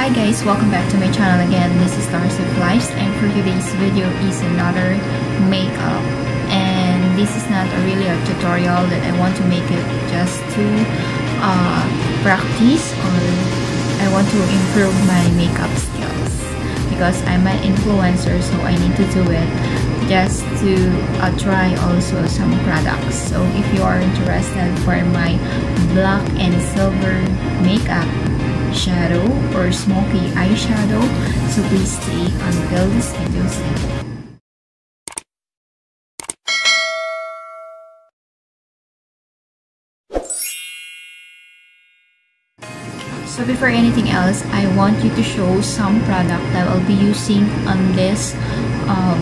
Hi guys, welcome back to my channel again. This is Lhorsef Lifes, and for today's video is another makeup. And this is not really a tutorial that I want to make it just to practice, or I want to improve my makeup skills because I'm an influencer, so I need to do it just to try also some products. So if you are interested for my black and silver makeup shadow or smoky eyeshadow, so please stay until this video is ended. So before anything else, I want you to show some product that I'll be using on this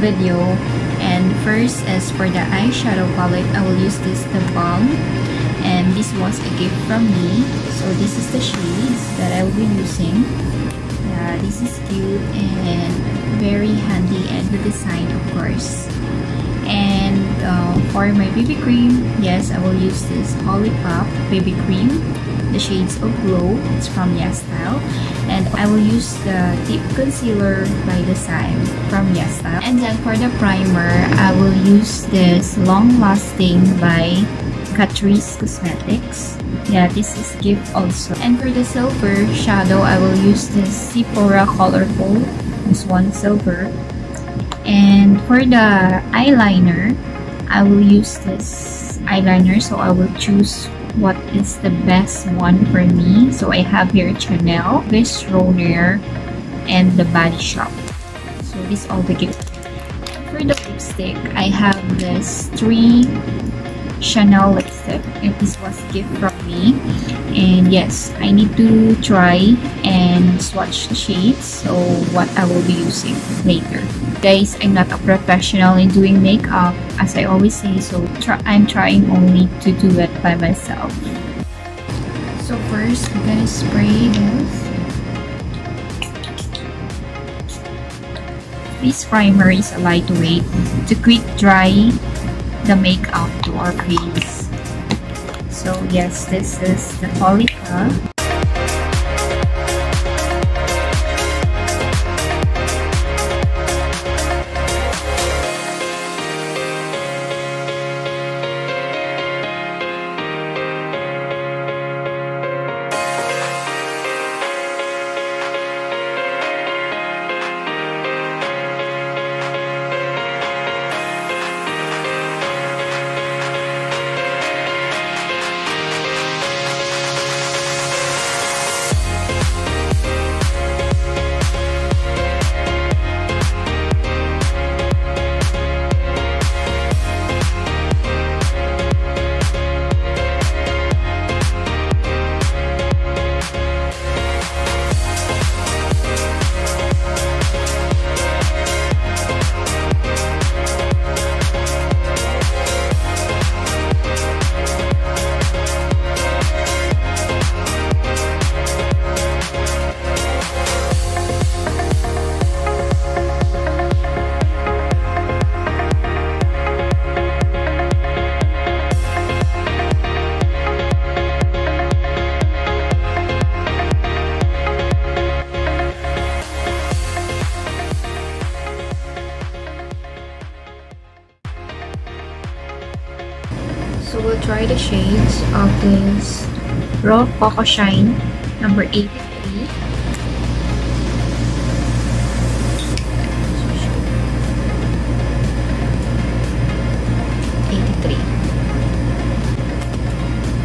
video. And first, as for the eyeshadow palette, I will use this, the Balm, and this was a gift from me. So this is the shades that I will be using. Yeah, this is cute and very handy, and the design, of course. And for my BB cream, yes, I will use this Pop BB cream, the shades of Glow. It's from YesStyle. And I will use the deep concealer by Design from YesStyle. And then for the primer, I will use this Long Lasting by Catrice Cosmetics. Yeah, this is gift also. And for the silver shadow, I will use this Sephora Colorful, this one silver. And for the eyeliner, I will use this eyeliner, so I will choose what is the best one for me. So I have here Chanel, this Ronair, and the Body Shop. So these all the gifts. For the lipstick, I have this 3 Chanel lipstick, and this was a gift from me. And yes, I need to try and swatch the shades, so what I will be using later. Guys, I'm not a professional in doing makeup, as I always say, so I'm trying only to do it by myself. So first, I'm gonna spray this. This primer is a lightweight to quick dry the makeup to our face. So yes, this is the Polica. So we'll try the shades of this Raw Coco Shine number 83.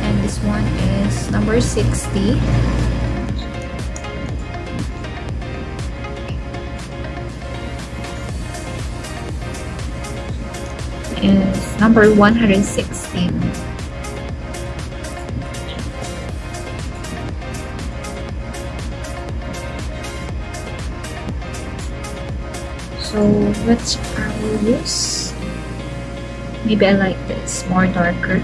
And this one is number 60. Is number 116. So which I will use? Maybe I like this more darker.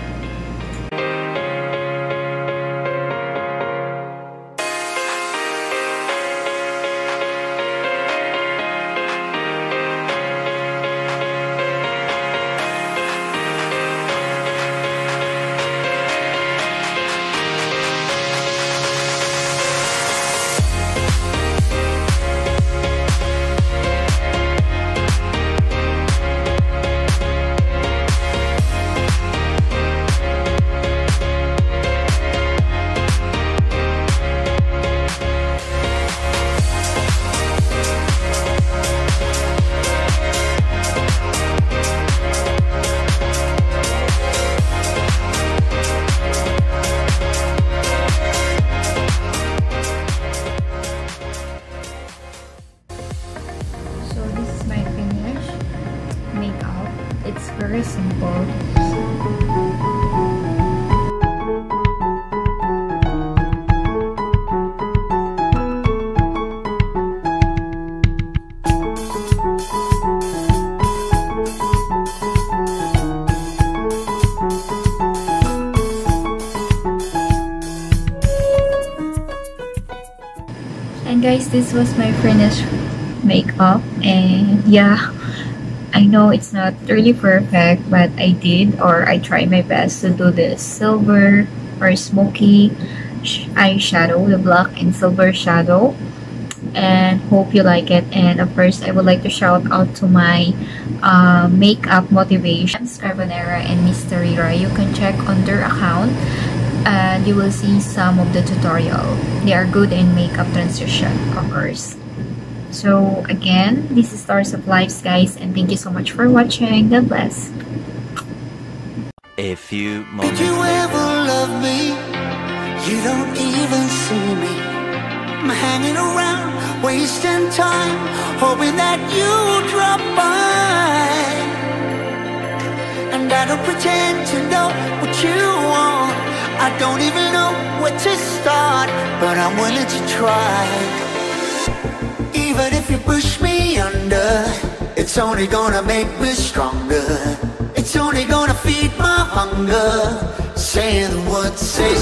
Very simple. And guys, this was my finished makeup, and yeah, I know it's not really perfect, but I did, or I tried my best to do this silver or smoky eyeshadow, the black and silver shadow, and hope you like it. And of course, I would like to shout out to my makeup motivations, Carbonera and Mysterira. You can check on their account and you will see some of the tutorial. They are good in makeup transition, of course. So again, this is Lhorsef Lifes, guys, and thank you so much for watching. God bless. A few moments. Did you ever love me? You don't even see me. I'm hanging around, wasting time, hoping that you drop by. And I don't pretend to know what you want. I don't even know where to start, but I'm willing to try. Even if you push me under, it's only gonna make me stronger. It's only gonna feed my hunger. Saying the words, say